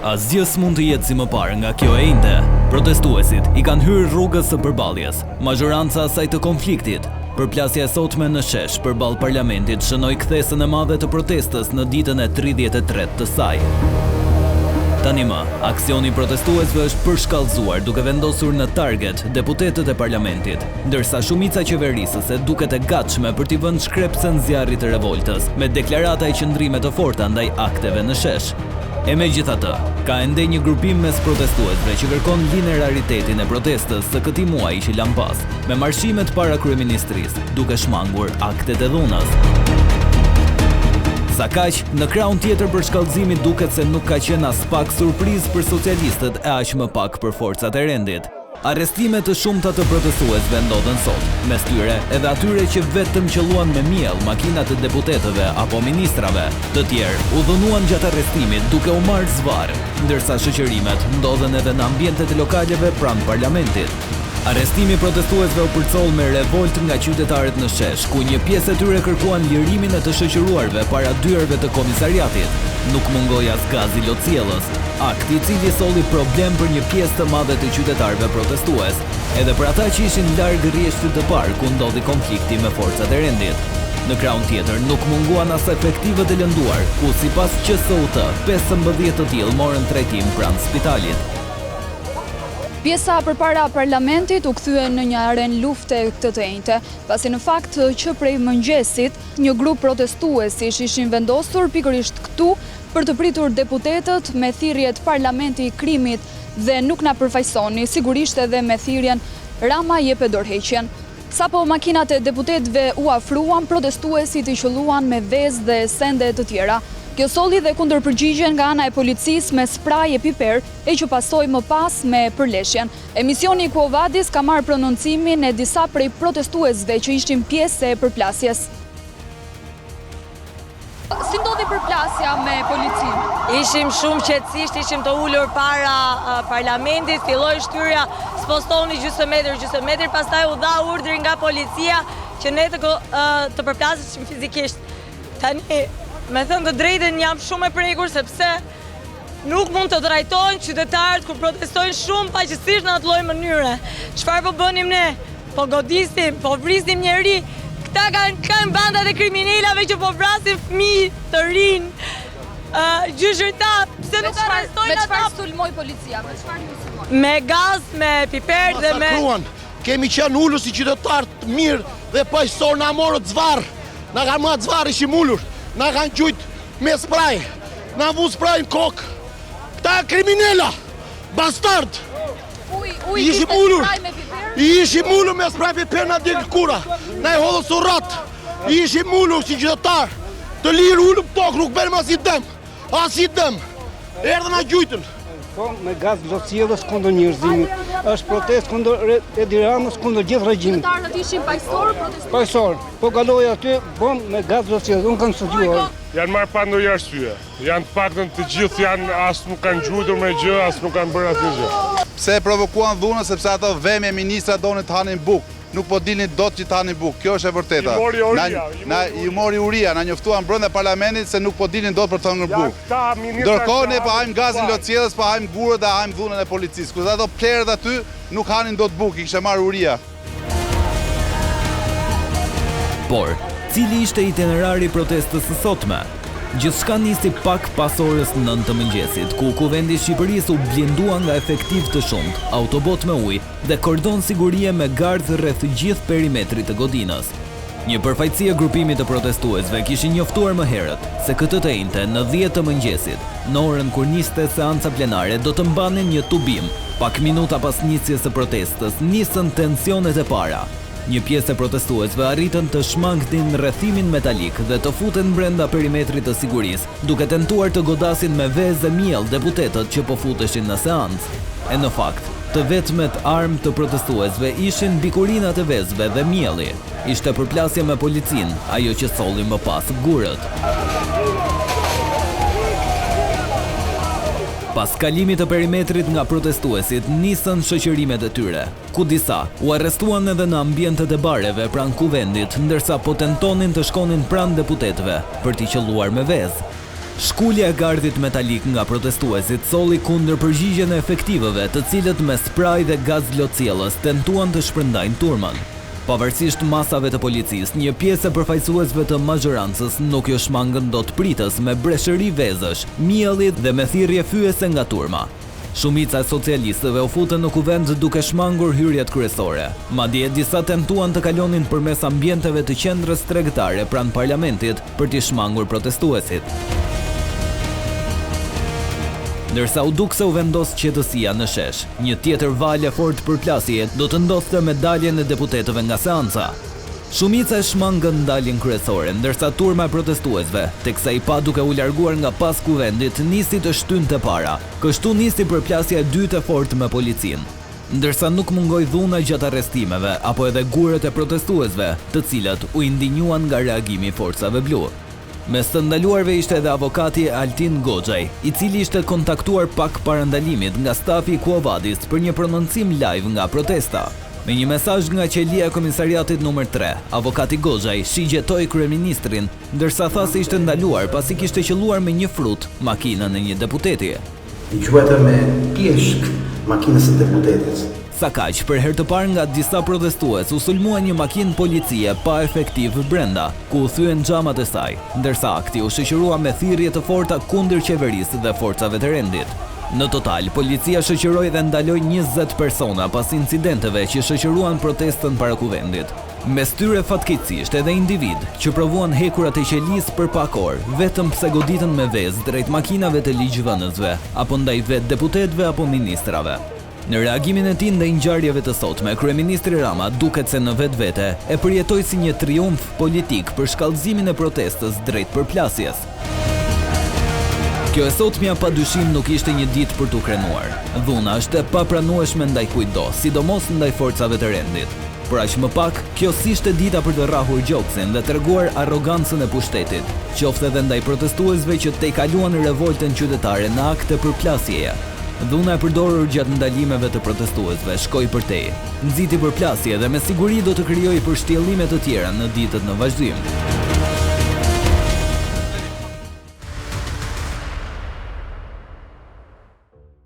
Asgjë s'mund të jetë si më parë nga kjo e inde. Protestuesit i kanë hyrë rrugës së përballjes. Majoranca asaj të konfliktit. Përplasja e sotme në shesh përballë parlamentit shënoi kthesën e madhe të protestës në ditën e 33 të saj. Tani më, aksioni protestuesve është përshkallëzuar duke vendosur në target deputetët e parlamentit, ndërsa shumica qeverisëse duket e gatshme për t'i vënë shkrepsen zjarrit të revoltës, me deklarata e qëndrime të forta ndaj akteve në shesh. E megjithatë, ka ende një grupim mes protestuesve që kërkon linearitetin e protestës së këtij muaji që lan pas, me marshimet para kryeministrisë, duke shmangur aktet e dhunës. Sa kaq, në krahun tjetër për shkallëzimit duket se nuk ka qenë as pak surprizë për socialistët e aq më pak për forcat e rendit. Arrestime të shumta të protestuesve ndodhen sot, mes tyre edhe atyre që vetëm qelluan me miell makinat e deputetëve apo ministrave. Të tjerë u dhunuan gjatë arrestimit duke u marrë zvarr, ndërsa shoqërimet ndodhen edhe në ambientet lokaleve pranë parlamentit. Arrestimi protestuesve u përcoll me revolt nga qytetarët në shesh, ku një pjesë e tyre kërkuan lirimin e të shoqëruarve para dyerve të komisariatit. Nuk mungoi as gazi lotësiellës, akti i cili solli problem për një pjesë të madhe të qytetarëve protestues, edhe për ata që ishin larg rrjeshtit të parë ku ndodhi konflikti me forcat e rendit. Në krahun tjetër nuk munguan as efektivët e lënduar, ku sipas QSUT, 15 të tillë morën trajtim pranë spitalit. Pjesa përpara parlamentit u kthye në një arenë lufte të njëjtë, pasi në fakt që prej mëngjesit një grup protestuesish ishin vendosur pikërisht këtu për të pritur deputetët me thirrjet parlamenti i krimit dhe nuk na përfaqësoni, sigurisht edhe me thirrjen Rama jep dorëheqjen. Sapo makinat e deputetëve u afruan, protestuesit i qelluan me vezë dhe sende të tjera. Kjo solli dhe kundërpërgjigjen nga ana e policisë me spraj e piper, e që pasoi më pas me përleshjen. Emisioni Quo Vadis ka marrë prononcimin e disa prej protestuesve që ishin pjesë e përplasjes. Si ndodhi përplasja me policinë? Ishim shumë qetësisht, ishim të ulur para parlamentit, filloi shtyrja, spostoni gjysmë metër, pastaj u dha urdhri nga policia që ne të përplaseshim fizikisht. Tani, me thënë të drejtën, jam shumë e prekur sepse nuk mund të trajtojnë qytetarët kur protestojnë shumë paqësisht në atë lloj mënyre. Çfarë po bënim ne? Po godisnim, po vrisim njeri. Këta kanë bandat e kriminalave që po vrasin fëmijë të rinj, gjyqërta. Pse nuk arrestojnë ata? Me çfarë sulmoi policia? Me çfarë ju sulmoi? Me gaz, me piper dhe me... Kemi qenë ulur si qytetarë të mirë dhe paqësor na morën zvarr. Na kanë marrë zvarr, ishim ulur. Na kanë gjujt me spraj, na vu spraj në kokë. Këta kriminella, bastard. Ishim ulur, me spraj piper na djegë kura. Na e hodhë surrat. Ishim ulur si qytetar. Të lirë ullu për tokë, nuk bërëm as i dëm. Erdhe na gjujtën. Po, me gaz lotësiellës kundër njerëzimit. Është protestë kundër Edi Ramës, kundër gjithë regjimit. Qytetarët ishin paqësor, protestues. Paqësor. Po kaloi aty, bom me gaz lotësiellës. Unë kam studiuar. Janë marrë pa ndonjë arsye. Janë të paktën të gjithë janë as nuk kanë gjuajtur me gjë, as nuk kanë bërë asnjë gjë. Pse provokuan dhunën sepse ato vëmje ministra donin të hanin bukë. Nuk po dilnin dot që të hanin bukë. Kjo është e vërteta. I mori uria, na njoftuan brenda parlamentit se nuk po dilnin dot për të hëngur bukë. Ndërkohë ne po hajm gazin lotësiellës, po hajm gurët dhe hajm dhunën e policisë. Kur ato plerët aty nuk hanin dot bukë, i kishte marrë uria. Por, cili ishte itinerari protestës së sotme? Gjithçka nisi pak pas orës 9 të mëngjesit, ku Kuvendi i Shqipërisë u blendua nga efektiv të shumt, autobot me ujë dhe kordon sigurie me gardh rreth gjithë perimetrit të godinës. Një përfaqësi e grupimit të protestuesve kishin njoftuar më herët se këtë të njëjtën në 10 të mëngjesit, në orën kur niste seanca plenare, do të mbanin një tubim. Pak minuta pas nisjes së protestës, nisën tensionet e para. Një pjesë e protestuesve arritën të shmangnin rrethimin metalik dhe të futen brenda perimetrit të sigurisë, duke tentuar të godasin me vezë dhe miell deputetët që po futeshin në seancë. E në fakt, të vetmet armë të protestuesve ishin bikurinat e vezëve dhe mielli. Ishte përplasje me policinë, ajo që solli më pas gurët. Pas kalimit të perimetrit nga protestuesit, nisën shoqërimet e tyre, ku disa u arrestuan edhe në ambientet e bareve pranë Kuvendit, ndërsa po tentonin të shkonin pranë deputetëve për t'i qelluar me vezë. Shkulja e gardhit metalik nga protestuesit solli kundër përgjigjen e efektivëve, të cilët me spraj dhe gaz lotësielës tentuan të shpërndajnë turmën. Pavarësisht masave të policisë, një pjesë e përfaqësuesve të mazhorancës nuk jo shmangën dot pritës me breshëri vezësh, mielli dhe me thirrje fyese nga turma. Shumica e socialistëve u futën në kuvend duke shmangur hyrjet kryesore. Madje disa tentuan të kalonin përmes ambienteve të qendrës tregtare pranë parlamentit për t'i shmangur protestuesit. Ndërsa u duk se u vendos qetësia në shesh, një tjetër valë fort përplasje do të ndodhte me daljen e deputetëve nga seanca. Shumica e shmangën daljen kryesore, ndërsa turma e protestuesve, teksa i pa duke u larguar nga pas kuvendit, nisi të shtynte para. Kështu nisi përplasja e dytë e fortë me policin. Ndërsa nuk mungoi dhuna gjatë arrestimeve, apo edhe gurët e protestuesve, të cilët u indinjuan nga reagimi i forcave blu. Mes të ndaluarve ishte edhe avokati Altin Goxhaj, i cili ishte kontaktuar pak para ndalimit nga stafi i Quo Vadis për një prononcim live nga protesta. Me një mesazh nga qelia e komisariatit nr. 3, avokati Goxhaj shigjetoi kryeministrin, ndërsa tha se ishte ndaluar pasi kishte qelluar me një frut makinën e një deputeti. I quajtë me pjeshk makinës së deputetit. Sa kaq, për herë të parë nga disa protestues u sulmua një makinë policie pa efektiv brenda, ku u thyen xhamat e saj, ndërsa akti u shoqërua me thirrje të forta kundër qeverisë dhe forcave të rendit. Në total, policia shoqëroi dhe ndaloi 20 persona pas incidenteve që shoqëruan protestën para kuvendit. Mes tyre fatkeqësisht edhe individ që provuan hekurat e qelisë për pak orë, vetëm pse goditën me vezë drejt makinave të ligjvënësve, apo ndaj vetë deputetëve apo ministrave. Në reagimin e tij ndaj ngjarjeve të sotme, kryeministri Rama duket se në vetvete e përjetoi si një triumf politik për shkallëzimin e protestës drejt përplasjes. Kjo e sotmja pa dyshim nuk ishte një ditë për t'u krenuar. Dhuna është e papranueshme ndaj kujtdo, sidomos ndaj forcave të rendit. Por aq më pak, kjo s'ishte dita për të rrahur gjoksin dhe treguar arrogancën e pushtetit, qoftë edhe ndaj protestuesve që tejkaluan revoltën qytetare në akte përplasjeje. Dhuna e përdorur gjatë ndalimeve të protestuesve shkoi përtej, nxiti përplasje dhe me siguri do të krijojë përshtyllime të tjera në ditët në vazhdim.